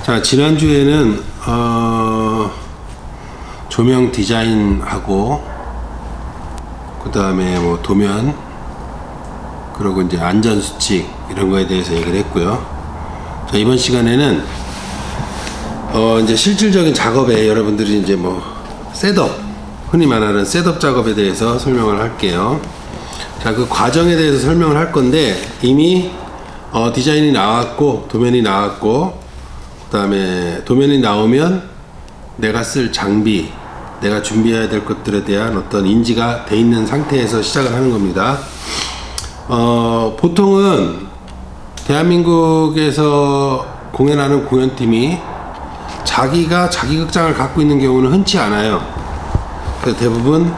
자, 지난주에는 조명 디자인하고 그 다음에 뭐 도면 그리고 이제 안전수칙 이런 거에 대해서 얘기를 했고요. 자, 이번 시간에는 이제 실질적인 작업에 여러분들이 이제 뭐 셋업, 흔히 말하는 셋업 작업에 대해서 설명을 할게요. 자, 그 과정에 대해서 설명을 할 건데 이미 디자인이 나왔고 도면이 나왔고 그 다음에 도면이 나오면 내가 쓸 장비, 내가 준비해야 될 것들에 대한 어떤 인지가 돼 있는 상태에서 시작을 하는 겁니다. 보통은 대한민국에서 공연하는 공연팀이 자기가 자기 극장을 갖고 있는 경우는 흔치 않아요. 그래서 대부분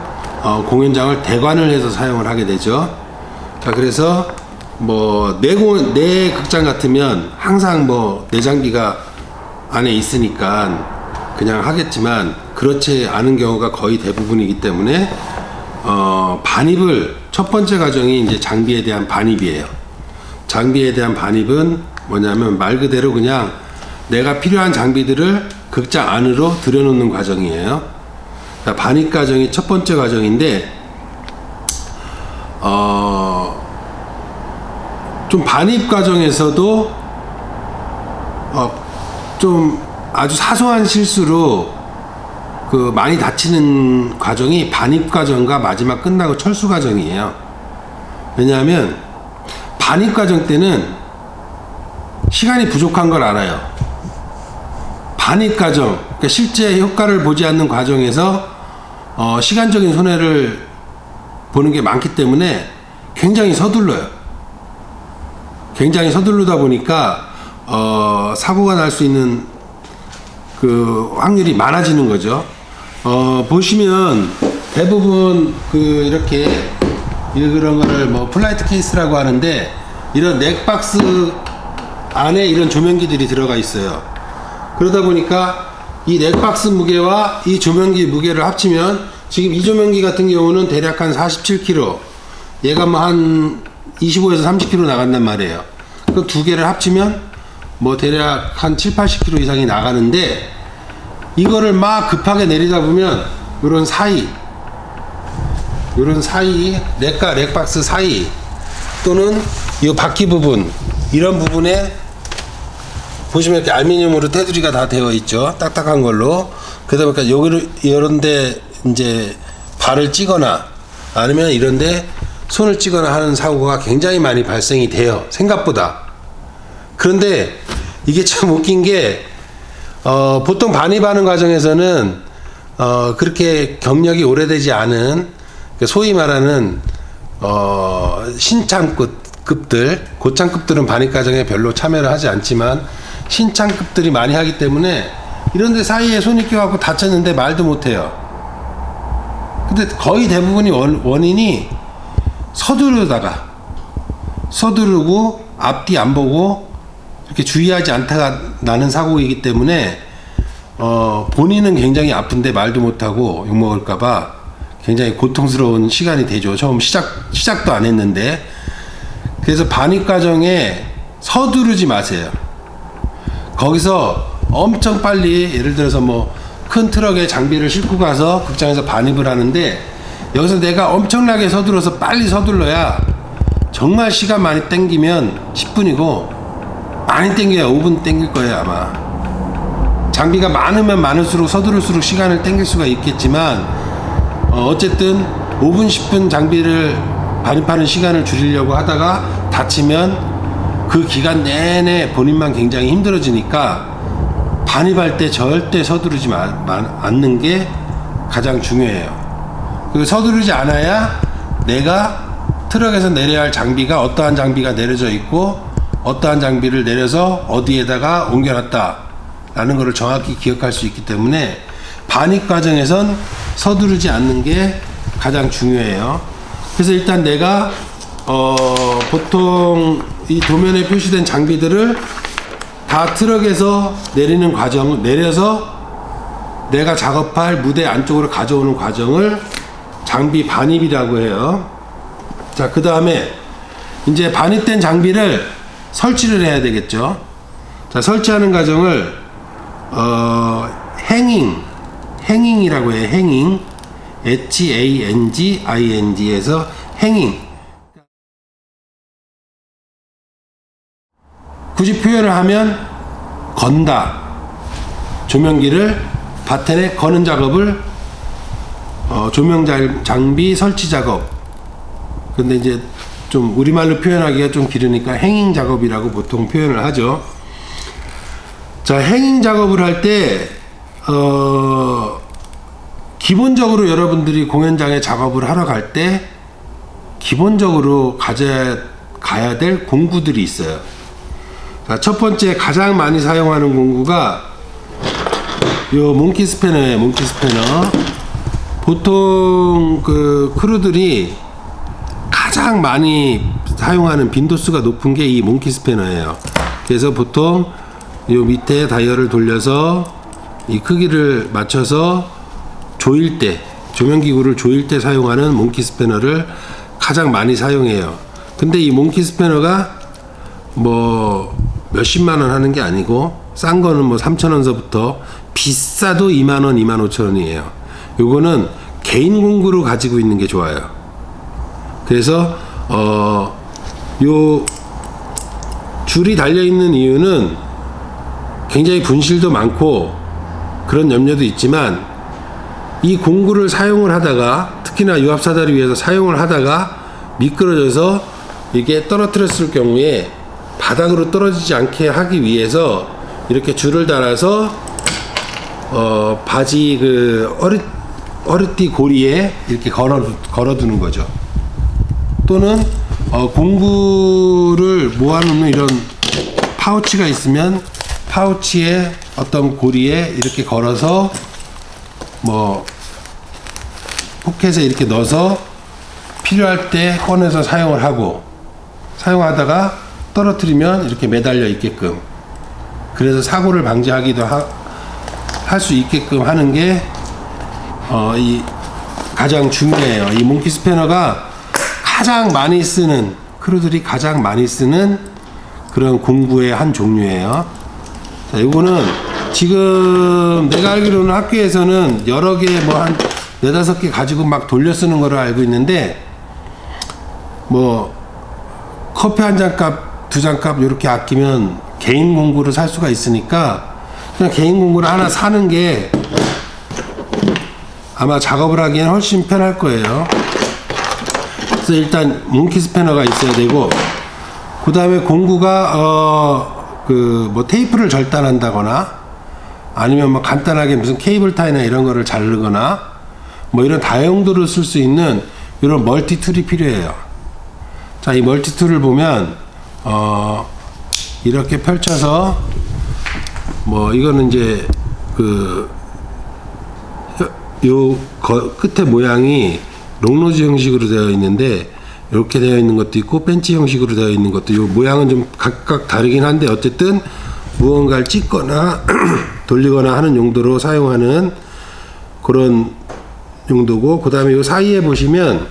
공연장을 대관을 해서 사용을 하게 되죠. 자, 그래서 뭐 내 극장 같으면 항상 뭐 내 장비가 안에 있으니까 그냥 하겠지만 그렇지 않은 경우가 거의 대부분이기 때문에 반입을 첫 번째 과정이 이제 장비에 대한 반입이에요. 장비에 대한 반입은 뭐냐면 말 그대로 그냥 내가 필요한 장비들을 극장 안으로 들여놓는 과정이에요. 그러니까 반입 과정이 첫 번째 과정인데 좀 반입 과정에서도 좀 아주 사소한 실수로 그 많이 다치는 과정이 반입 과정과 마지막 끝나고 철수 과정이에요. 왜냐하면 반입 과정 때는 시간이 부족한 걸 알아요. 반입 과정, 그러니까 실제 효과를 보지 않는 과정에서 시간적인 손해를 보는 게 많기 때문에 굉장히 서둘러요. 굉장히 서두르다 보니까 사고가 날 수 있는 그 확률이 많아지는 거죠. 보시면 대부분 이렇게 그런 거를 뭐 플라이트 케이스라고 하는데 이런 넥박스 안에 이런 조명기들이 들어가 있어요. 그러다 보니까 이 넥박스 무게와 이 조명기 무게를 합치면 지금 이 조명기 같은 경우는 대략 한 47kg, 얘가 뭐 한 25에서 30kg 나간단 말이에요. 그 두 개를 합치면 뭐 대략 한 7, 80kg 이상이 나가는데 이거를 막 급하게 내리다 보면 요런 사이 넥박스 사이 또는 이 바퀴 부분 이런 부분에 보시면 이렇게 알루미늄으로 테두리가 다 되어 있죠. 딱딱한 걸로. 그러다 보니까 여기를 이런데 이제 발을 찌거나 아니면 이런데 손을 찌거나 하는 사고가 굉장히 많이 발생이 돼요. 생각보다. 그런데 이게 참 웃긴 게 보통 반입하는 과정에서는 그렇게 경력이 오래되지 않은 소위 말하는 신창급들, 고창급들은 반입 과정에 별로 참여를 하지 않지만 신창급들이 많이 하기 때문에 이런데 사이에 손이 껴갖고 다쳤는데 말도 못해요. 근데 거의 대부분이 원인이 서두르고 앞뒤 안 보고 이렇게 주의하지 않다가 나는 사고이기 때문에 본인은 굉장히 아픈데 말도 못하고 욕먹을까봐 굉장히 고통스러운 시간이 되죠. 처음 시작도 안 했는데. 그래서 반입 과정에 서두르지 마세요. 거기서 엄청 빨리 예를 들어서 뭐 큰 트럭에 장비를 싣고 가서 극장에서 반입을 하는데 여기서 내가 엄청나게 서둘러서 빨리 서둘러야 정말 시간 많이 땡기면 10분이고 많이 땡겨야 5분 땡길 거예요. 아마 장비가 많으면 많을수록 서두를수록 시간을 땡길 수가 있겠지만 어쨌든 5분 10분 장비를 반입하는 시간을 줄이려고 하다가 다치면 그 기간 내내 본인만 굉장히 힘들어지니까 반입할 때 절대 서두르지 않는 게 가장 중요해요. 서두르지 않아야 내가 트럭에서 내려야 할 장비가 어떠한 장비가 내려져 있고 어떠한 장비를 내려서 어디에다가 옮겨놨다 라는 것을 정확히 기억할 수 있기 때문에 반입 과정에선 서두르지 않는 게 가장 중요해요. 그래서 일단 내가 보통 이 도면에 표시된 장비들을 다 트럭에서 내리는 과정, 내려서 내가 작업할 무대 안쪽으로 가져오는 과정을 장비 반입이라고 해요. 자, 그 다음에 이제 반입된 장비를 설치를 해야 되겠죠. 자, 설치하는 과정을 행잉이라고 해요. 행잉. HANGING에서 행잉. 굳이 표현을 하면 건다. 조명기를 바텐에 거는 작업을 조명 장비 설치 작업. 근데 이제 좀 우리말로 표현하기가 좀 기르니까 행잉 작업이라고 보통 표현을 하죠. 자, 행잉 작업을 할 때 기본적으로 여러분들이 공연장에 작업을 하러 갈 때 기본적으로 가야 될 공구들이 있어요. 자, 첫 번째 가장 많이 사용하는 공구가 요 몽키 스패너예요. 몽키 스패너. 보통 그 크루들이 가장 많이 사용하는 빈도수가 높은 게 이 몽키 스패너예요. 그래서 보통 요 밑에 다이얼을 돌려서 이 크기를 맞춰서 조일 때, 조명기구를 조일 때 사용하는 몽키 스패너를 가장 많이 사용해요. 근데 이 몽키 스패너가 뭐 몇십만원 하는 게 아니고 싼 거는 뭐 3,000원서부터 비싸도 2만원, 25,000원이에요. 요거는 개인 공구로 가지고 있는 게 좋아요. 그래서 요 줄이 달려있는 이유는 굉장히 분실도 많고 그런 염려도 있지만 이 공구를 사용을 하다가 특히나 유압사다를 위해서 사용을 하다가 미끄러져서 이게 떨어뜨렸을 경우에 바닥으로 떨어지지 않게 하기 위해서 이렇게 줄을 달아서 바지 그 허리띠 고리에 이렇게 걸어두는 거죠. 또는 공구를 모아놓는 이런 파우치가 있으면 파우치에 어떤 고리에 이렇게 걸어서 뭐 포켓에 이렇게 넣어서 필요할 때 꺼내서 사용을 하고 사용하다가 떨어뜨리면 이렇게 매달려 있게끔, 그래서 사고를 방지하기도 할 수 있게끔 하는 게 이 가장 중요해요. 이 몽키 스패너가 가장 많이 쓰는, 크루들이 가장 많이 쓰는 그런 공구의 한 종류예요. 자, 이거는 지금 내가 알기로는 학교에서는 여러 개 뭐 한 4-5개 가지고 막 돌려 쓰는 거를 알고 있는데, 뭐 커피 한 잔 값, 2잔 값 이렇게 아끼면 개인 공구를 살 수가 있으니까 그냥 개인 공구를 하나 사는 게 아마 작업을 하기엔 훨씬 편할 거예요. 그래서 일단 몽키 스패너가 있어야 되고, 그 다음에 공구가 그 뭐 테이프를 절단한다거나 아니면 뭐 간단하게 무슨 케이블 타이나 이런 거를 자르거나 뭐 이런 다용도로 쓸 수 있는 이런 멀티 툴이 필요해요. 자, 이 멀티 툴을 보면 이렇게 펼쳐서 뭐 이거는 이제 그 요 끝에 모양이 롱로즈 형식으로 되어 있는데 이렇게 되어 있는 것도 있고 벤치 형식으로 되어 있는 것도, 요 모양은 좀 각각 다르긴 한데 어쨌든 무언가를 찢거나 돌리거나 하는 용도로 사용하는 그런 용도고, 그 다음에 요 사이에 보시면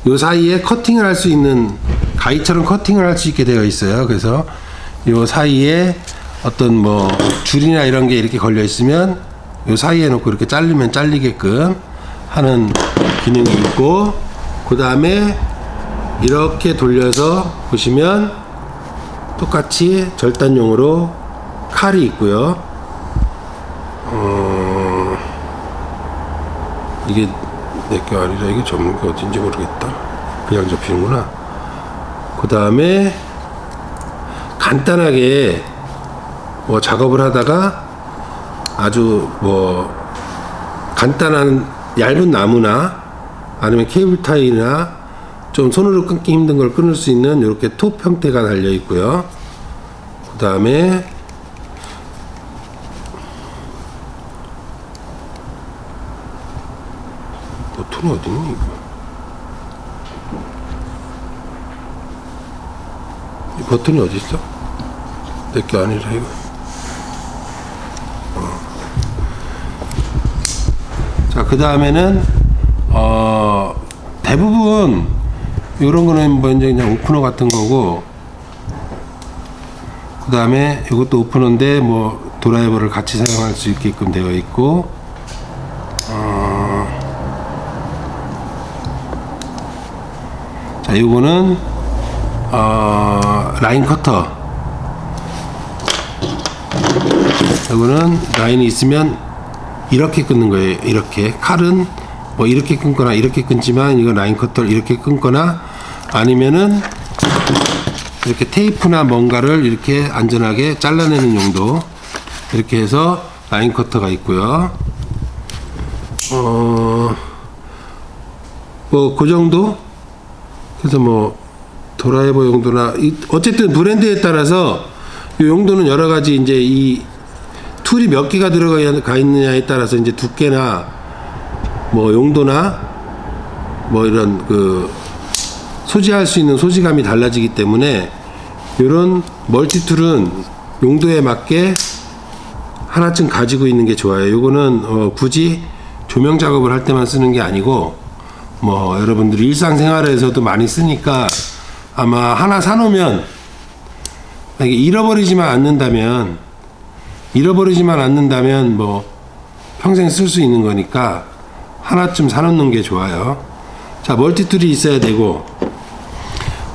요 사이에 커팅을 할 수 있는, 가위처럼 커팅을 할 수 있게 되어 있어요. 그래서 요 사이에 어떤 뭐 줄이나 이런 게 이렇게 걸려 있으면 요 사이에 놓고 이렇게 잘리면 잘리게끔 하는 기능이 있고, 그 다음에 이렇게 돌려서 보시면 똑같이 절단용으로 칼이 있고요. 이게 내게 아니라 이게 접는 게 어딘지 모르겠다. 그냥 접히는구나. 그 다음에 간단하게 뭐 작업을 하다가 아주 뭐 간단한 얇은 나무나 아니면 케이블 타이나 좀 손으로 끊기 힘든 걸 끊을 수 있는 이렇게 톱 형태가 달려 있고요. 그 다음에 버튼이 어디 있니 이거? 이 버튼이 어디 있어? 내게 아니라 이거. 자, 그 다음에는 대부분 이런 거는 뭐 이제 그냥 오프너 같은 거고, 그 다음에 이것도 오프너인데 뭐 드라이버를 같이 사용할 수 있게끔 되어 있고, 자, 요거는 라인 커터. 요거는 라인이 있으면 이렇게 끊는 거예요. 이렇게. 칼은 뭐 이렇게 끊거나 이렇게 끊지만, 이건 라인 커터를 이렇게 끊거나, 아니면은 이렇게 테이프나 뭔가를 이렇게 안전하게 잘라내는 용도, 이렇게 해서 라인 커터가 있고요. 뭐 그 정도. 그래서 뭐 드라이버 용도나, 어쨌든 브랜드에 따라서 이 용도는 여러 가지, 이제 이 툴이 몇 개가 들어가 있느냐에 따라서 이제 두께나 뭐 용도나 뭐 이런 그 소지할 수 있는 소지감이 달라지기 때문에, 이런 멀티툴은 용도에 맞게 하나쯤 가지고 있는 게 좋아요. 요거는 굳이 조명 작업을 할 때만 쓰는 게 아니고, 뭐 여러분들이 일상생활에서도 많이 쓰니까, 아마 하나 사놓으면 이게 잃어버리지만 않는다면 뭐 평생 쓸 수 있는 거니까 하나쯤 사놓는 게 좋아요. 자, 멀티툴이 있어야 되고,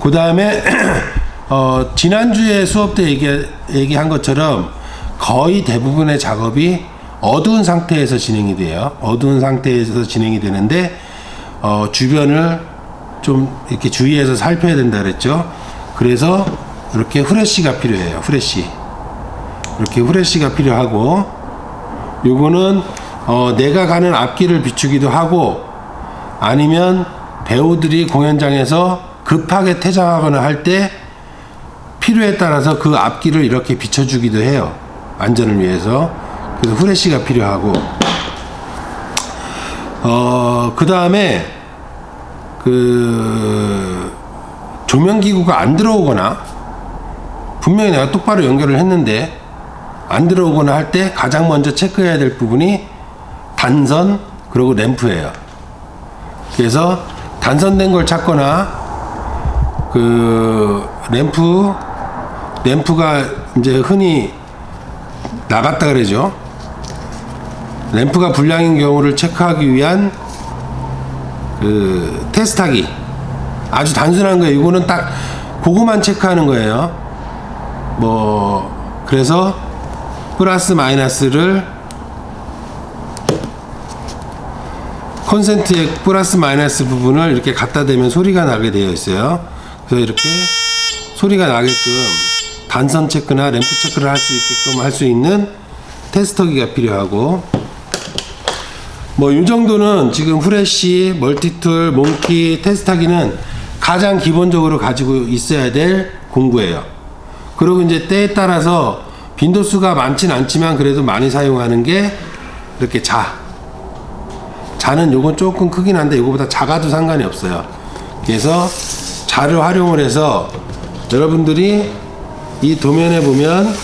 그 다음에 지난주에 수업 때 얘기한 것처럼 거의 대부분의 작업이 어두운 상태에서 진행이 돼요. 어두운 상태에서 진행이 되는데, 주변을 좀 이렇게 주의해서 살펴야 된다 그랬죠. 그래서 이렇게 후레쉬가 필요해요. 이렇게 후레쉬가 필요하고, 요거는 내가 가는 앞길을 비추기도 하고, 아니면 배우들이 공연장에서 급하게 퇴장하거나 할 때 필요에 따라서 그 앞길을 이렇게 비춰주기도 해요. 안전을 위해서. 그래서 후레쉬가 필요하고, 그 다음에 그 조명기구가 안 들어오거나, 분명히 내가 똑바로 연결을 했는데 안 들어오거나 할 때 가장 먼저 체크해야 될 부분이 단선, 그리고 램프예요. 그래서 단선된 걸 찾거나, 그 램프가 이제 흔히 나갔다 그러죠. 램프가 불량인 경우를 체크하기 위한 그 테스트하기, 아주 단순한 거예요. 이거는 딱 그거만 체크하는 거예요. 뭐 그래서 플러스 마이너스를, 콘센트의 플러스 마이너스 부분을 이렇게 갖다 대면 소리가 나게 되어 있어요. 그래서 이렇게 소리가 나게끔 단선 체크나 램프 체크를 할 수 있게끔 할 수 있는 테스터기가 필요하고, 뭐 이 정도는 지금 후레쉬, 멀티툴, 몽키, 테스트하기는 가장 기본적으로 가지고 있어야 될 공구예요. 그리고 이제 때에 따라서 빈도수가 많진 않지만 그래도 많이 사용하는 게 이렇게 자는 요건 조금 크긴 한데 요거보다 작아도 상관이 없어요. 그래서 자를 활용을 해서, 여러분들이 이 도면에 보면,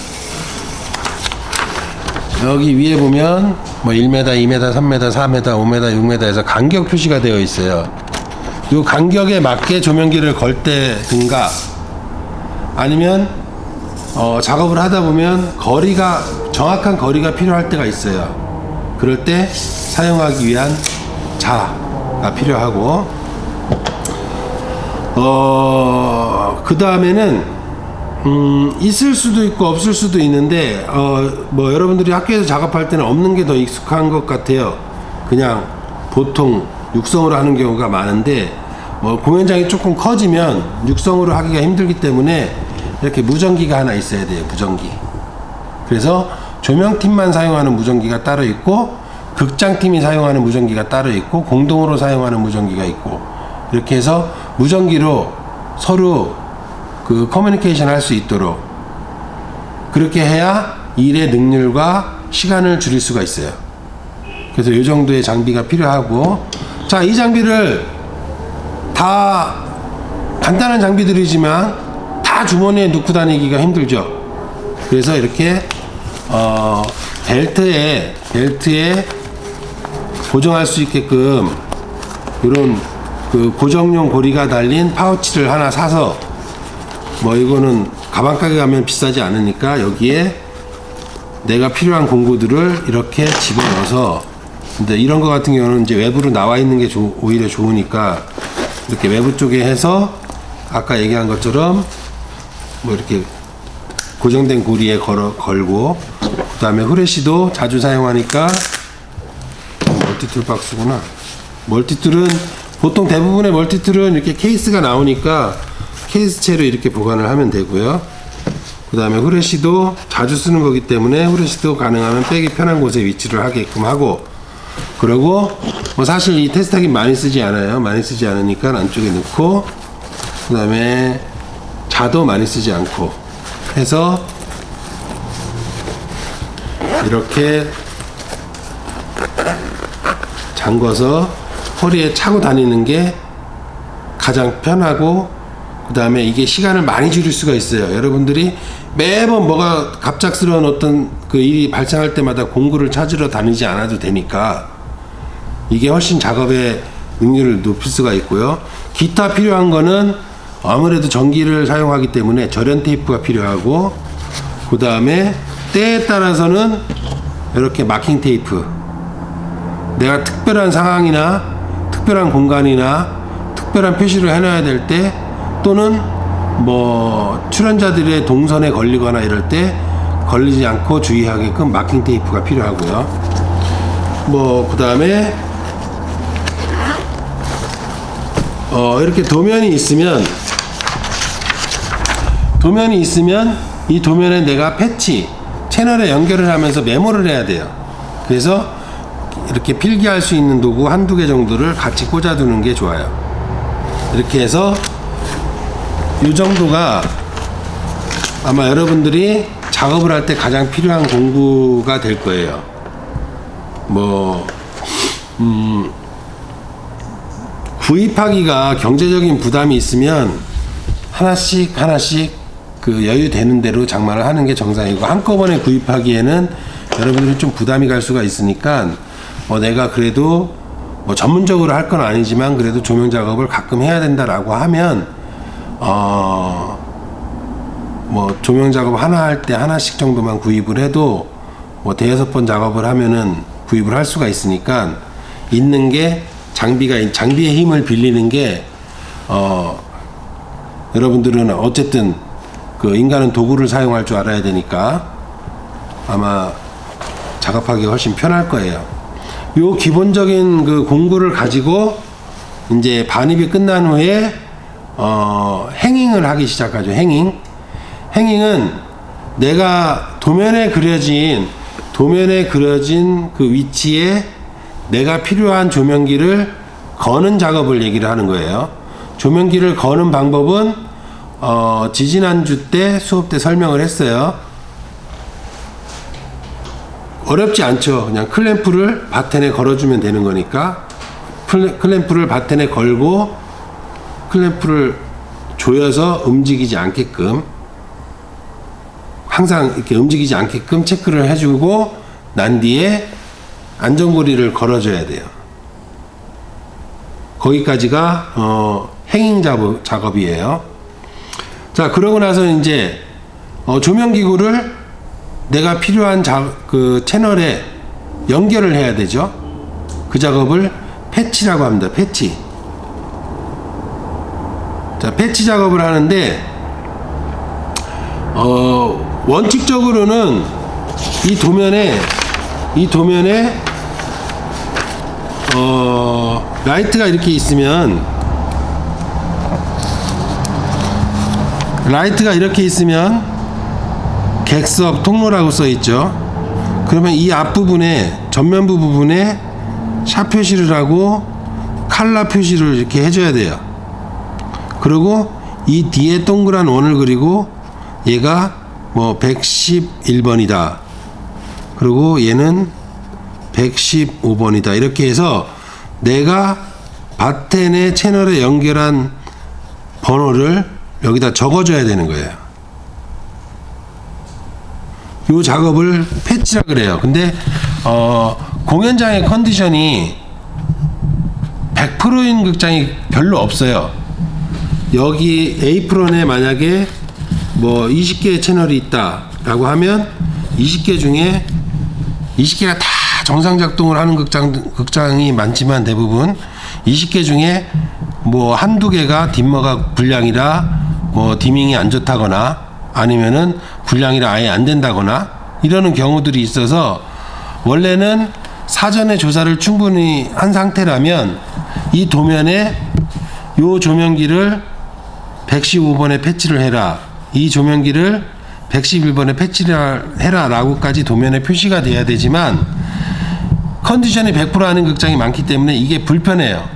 여기 위에 보면 뭐 1m, 2m, 3m, 4m, 5m, 6m 해서 간격 표시가 되어 있어요. 이 간격에 맞게 조명기를 걸 때든가, 아니면 작업을 하다 보면 정확한 거리가 필요할 때가 있어요. 그럴 때 사용하기 위한 자가 필요하고, 그 다음에는 있을 수도 있고 없을 수도 있는데, 뭐 여러분들이 학교에서 작업할 때는 없는 게 더 익숙한 것 같아요. 그냥 보통 육성으로 하는 경우가 많은데, 뭐 공연장이 조금 커지면 육성으로 하기가 힘들기 때문에 이렇게 무전기가 하나 있어야 돼요. 무전기. 그래서 조명팀만 사용하는 무전기가 따로 있고, 극장팀이 사용하는 무전기가 따로 있고, 공동으로 사용하는 무전기가 있고, 이렇게 해서 무전기로 서로 그 커뮤니케이션 할 수 있도록, 그렇게 해야 일의 능률과 시간을 줄일 수가 있어요. 그래서 이 정도의 장비가 필요하고, 자, 이 장비를 다 간단한 장비들이지만 다 주머니에 넣고 다니기가 힘들죠. 그래서 이렇게 벨트에 고정할 수 있게끔 이런 그 고정용 고리가 달린 파우치를 하나 사서, 뭐 이거는 가방 가게 가면 비싸지 않으니까 여기에 내가 필요한 공구들을 이렇게 집어넣어서, 근데 이런 거 같은 경우는 이제 외부로 나와 있는 게 오히려 좋으니까 이렇게 외부 쪽에 해서 아까 얘기한 것처럼 뭐 이렇게 고정된 고리에 걸고, 그 다음에 후레쉬도 자주 사용하니까 멀티툴 박스구나. 멀티툴은 보통 대부분의 멀티툴은 이렇게 케이스가 나오니까 케이스채로 이렇게 보관을 하면 되고요. 그 다음에 후레쉬도 자주 쓰는 거기 때문에 후레쉬도 가능하면 빼기 편한 곳에 위치를 하게끔 하고, 그리고 뭐 사실 이 테스타기 많이 쓰지 않아요. 많이 쓰지 않으니까 안쪽에 넣고, 그 다음에 자도 많이 쓰지 않고 해서 이렇게 잠궈서 허리에 차고 다니는 게 가장 편하고, 그 다음에 이게 시간을 많이 줄일 수가 있어요. 여러분들이 매번 뭐가 갑작스러운 어떤 그 일이 발생할 때마다 공구를 찾으러 다니지 않아도 되니까 이게 훨씬 작업의 능률을 높일 수가 있고요. 기타 필요한 거는 아무래도 전기를 사용하기 때문에 절연 테이프가 필요하고, 그 다음에 때에 따라서는 이렇게 마킹 테이프, 내가 특별한 상황이나 특별한 공간이나 특별한 표시를 해놔야 될 때, 또는 뭐 출연자들의 동선에 걸리거나 이럴 때 걸리지 않고 주의하게끔 마킹 테이프가 필요하고요. 뭐 그 다음에 이렇게 도면이 있으면 이 도면에 내가 패치 채널에 연결을 하면서 메모를 해야 돼요. 그래서 이렇게 필기할 수 있는 도구 한두 개 정도를 같이 꽂아두는 게 좋아요. 이렇게 해서 이 정도가 아마 여러분들이 작업을 할 때 가장 필요한 공구가 될 거예요. 뭐 구입하기가 경제적인 부담이 있으면 하나씩 그 여유 되는 대로 장만을 하는 게 정상이고, 한꺼번에 구입하기에는 여러분들이 좀 부담이 갈 수가 있으니까 내가 그래도 뭐 전문적으로 할 건 아니지만 그래도 조명 작업을 가끔 해야 된다라고 하면 뭐 조명 작업 하나 할 때 하나씩 정도만 구입을 해도 뭐 대여섯 번 작업을 하면은 구입을 할 수가 있으니까, 있는 게 장비의 힘을 빌리는 게 여러분들은 어쨌든 그 인간은 도구를 사용할 줄 알아야 되니까 아마 작업하기 훨씬 편할 거예요. 요 기본적인 그 공구를 가지고 이제 반입이 끝난 후에 행잉을 하기 시작하죠. 행잉은 내가 도면에 그려진 그 위치에 내가 필요한 조명기를 거는 작업을 얘기를 하는 거예요. 조명기를 거는 방법은 지지난주 때 수업 때 설명을 했어요. 어렵지 않죠. 그냥 클램프를 바텐에 걸어주면 되는 거니까 클램프를 바텐에 걸고 클램프를 조여서 움직이지 않게끔, 항상 이렇게 움직이지 않게끔 체크를 해주고 난 뒤에 안전고리를 걸어줘야 돼요. 거기까지가 행잉 작업이에요. 자, 그러고 나서 이제 조명기구를 내가 필요한 그 채널에 연결을 해야 되죠. 그 작업을 패치라고 합니다. 패치. 자, 패치 작업을 하는데 원칙적으로는 이 도면에 라이트가 이렇게 있으면 객석 통로라고 써 있죠. 그러면 이 앞부분에 전면부 부분에 샤 표시를 하고 칼라 표시를 이렇게 해줘야 돼요. 그리고 이 뒤에 동그란 원을 그리고 얘가 뭐 111번이다. 그리고 얘는 115번이다. 이렇게 해서 내가 바텐의 채널에 연결한 번호를 여기다 적어줘야 되는 거예요. 요 작업을 패치라 그래요. 근데 공연장의 컨디션이 100%인 극장이 별로 없어요. 여기 에이프런에 만약에 뭐 20개의 채널이 있다 라고 하면 20개 중에 20개가 다 정상 작동을 하는 극장이 많지만 대부분 20개 중에 뭐 한두 개가 딤머가 불량이라 뭐 디밍이 안 좋다거나 아니면은 불량이라 아예 안 된다거나 이러는 경우들이 있어서 원래는 사전에 조사를 충분히 한 상태라면 이 도면에 요 조명기를 115번에 패치를 해라, 이 조명기를 111번에 패치를 해라 라고까지 도면에 표시가 돼야 되지만 컨디션이 100% 하는 극장이 많기 때문에 이게 불편해요.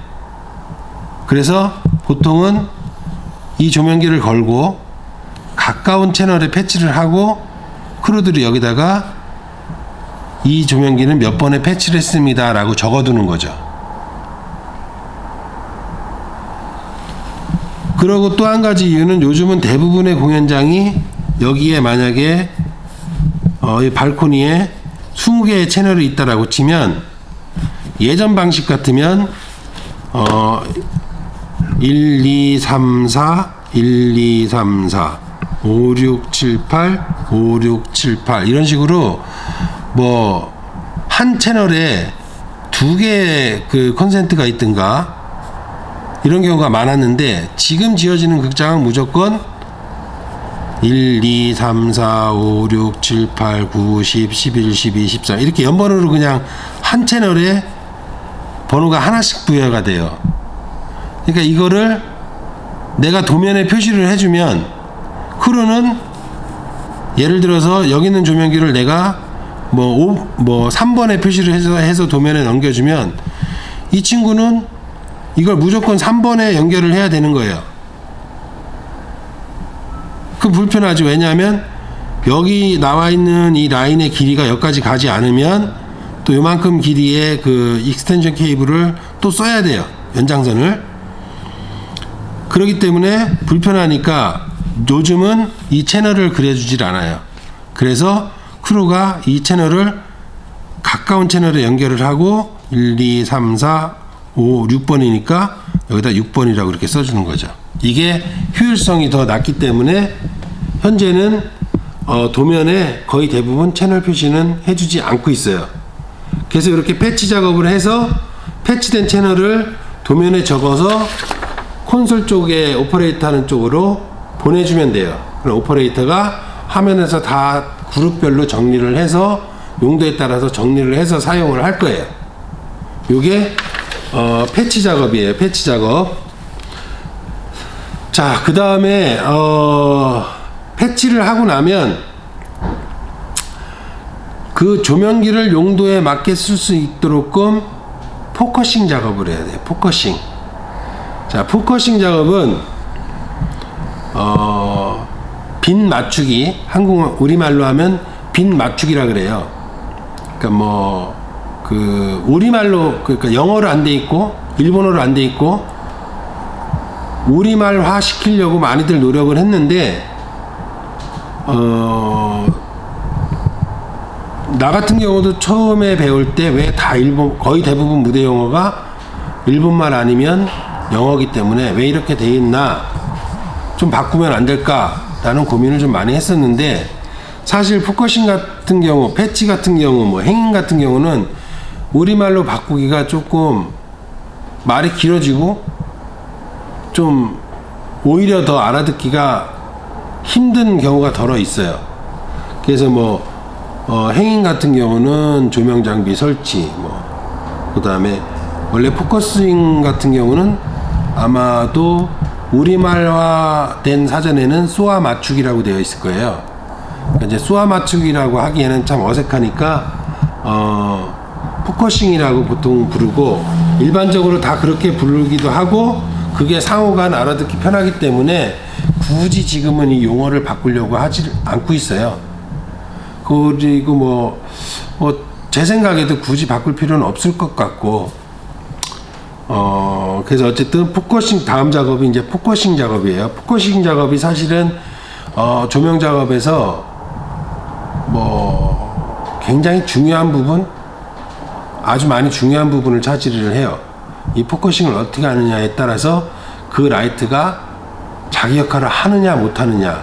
그래서 보통은 이 조명기를 걸고 가까운 채널에 패치를 하고 크루들이 여기다가 이 조명기는 몇 번에 패치를 했습니다 라고 적어두는 거죠. 그리고 또 한 가지 이유는 요즘은 대부분의 공연장이 여기에 만약에 이 발코니에 20개의 채널이 있다라고 치면 예전 방식 같으면 1, 2, 3, 4, 1, 2, 3, 4, 5, 6, 7, 8, 5, 6, 7, 8 이런 식으로 뭐 한 채널에 2개의 그 콘센트가 있든가 이런 경우가 많았는데 지금 지어지는 극장은 무조건 1, 2, 3, 4, 5, 6, 7, 8, 9, 10, 11, 12, 13 이렇게 연번으로 그냥 한 채널에 번호가 하나씩 부여가 돼요. 그러니까 이거를 내가 도면에 표시를 해주면 크루는 예를 들어서 여기 있는 조명기를 내가 뭐 3번에 표시를 해서 도면에 넘겨주면 이 친구는 이걸 무조건 3번에 연결을 해야 되는 거예요. 그 불편하죠. 왜냐하면 여기 나와 있는 이 라인의 길이가 여기까지 가지 않으면 또 요만큼 길이의 그 익스텐션 케이블을 또 써야 돼요. 연장선을. 그렇기 때문에 불편하니까 요즘은 이 채널을 그려주질 않아요. 그래서 크루가 이 채널을 가까운 채널에 연결을 하고 1, 2, 3, 4, 5, 6번이니까 여기다 6번이라고 이렇게 써주는 거죠. 이게 효율성이 더 낮기 때문에 현재는 도면에 거의 대부분 채널 표시는 해주지 않고 있어요. 그래서 이렇게 패치 작업을 해서 패치된 채널을 도면에 적어서 콘솔 쪽에 오퍼레이터 하는 쪽으로 보내주면 돼요. 그럼 오퍼레이터가 화면에서 다 그룹별로 정리를 해서 용도에 따라서 정리를 해서 사용을 할 거예요. 요게 패치 작업이에요. 패치 작업. 자, 그 다음에 패치를 하고 나면 그 조명기를 용도에 맞게 쓸 수 있도록끔 포커싱 작업을 해야 돼요. 포커싱. 자, 포커싱 작업은 빈 맞추기, 우리말로 하면 빈 맞추기라 그래요. 그러니까 우리말로, 그러니까 영어로 안 돼 있고 일본어로 안 돼 있고 우리말화 시키려고 많이들 노력을 했는데 나 같은 경우도 처음에 배울 때 왜 다 거의 대부분 무대 용어가 일본말 아니면 영어기 때문에 왜 이렇게 돼 있나, 좀 바꾸면 안 될까라는 고민을 좀 많이 했었는데, 사실 포커싱 같은 경우, 패치 같은 경우, 뭐 행인 같은 경우는 우리말로 바꾸기가 조금 말이 길어지고 좀 오히려 더 알아듣기가 힘든 경우가 덜어 있어요. 그래서 행인 같은 경우는 조명 장비 설치, 그 다음에 원래 포커싱 같은 경우는 아마도 우리말화된 사전에는 쏘아 맞추기라고 되어 있을 거예요. 그러니까 이제 쏘아 맞추기라고 하기에는 참 어색하니까 포커싱이라고 보통 부르고, 일반적으로 다 그렇게 부르기도 하고, 그게 상호간 알아듣기 편하기 때문에 굳이 지금은 이 용어를 바꾸려고 하지 않고 있어요. 그리고 제 생각에도 굳이 바꿀 필요는 없을 것 같고, 그래서 어쨌든 포커싱, 다음 작업이 이제 포커싱 작업이에요. 포커싱 작업이 사실은 조명 작업에서 굉장히 중요한 부분, 아주 많이 중요한 부분을 차지를 해요. 이 포커싱을 어떻게 하느냐에 따라서 그 라이트가 자기 역할을 하느냐 못하느냐,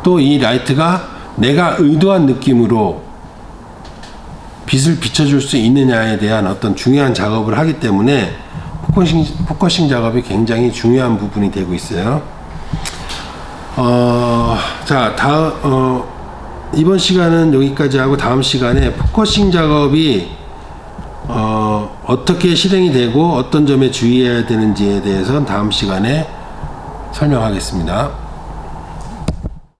또 이 라이트가 내가 의도한 느낌으로 빛을 비춰줄 수 있느냐에 대한 어떤 중요한 작업을 하기 때문에 포커싱 작업이 굉장히 중요한 부분이 되고 있어요. 자, 이번 시간은 여기까지 하고 다음 시간에 포커싱 작업이 어떻게 실행이 되고 어떤 점에 주의해야 되는지에 대해서 다음 시간에 설명하겠습니다.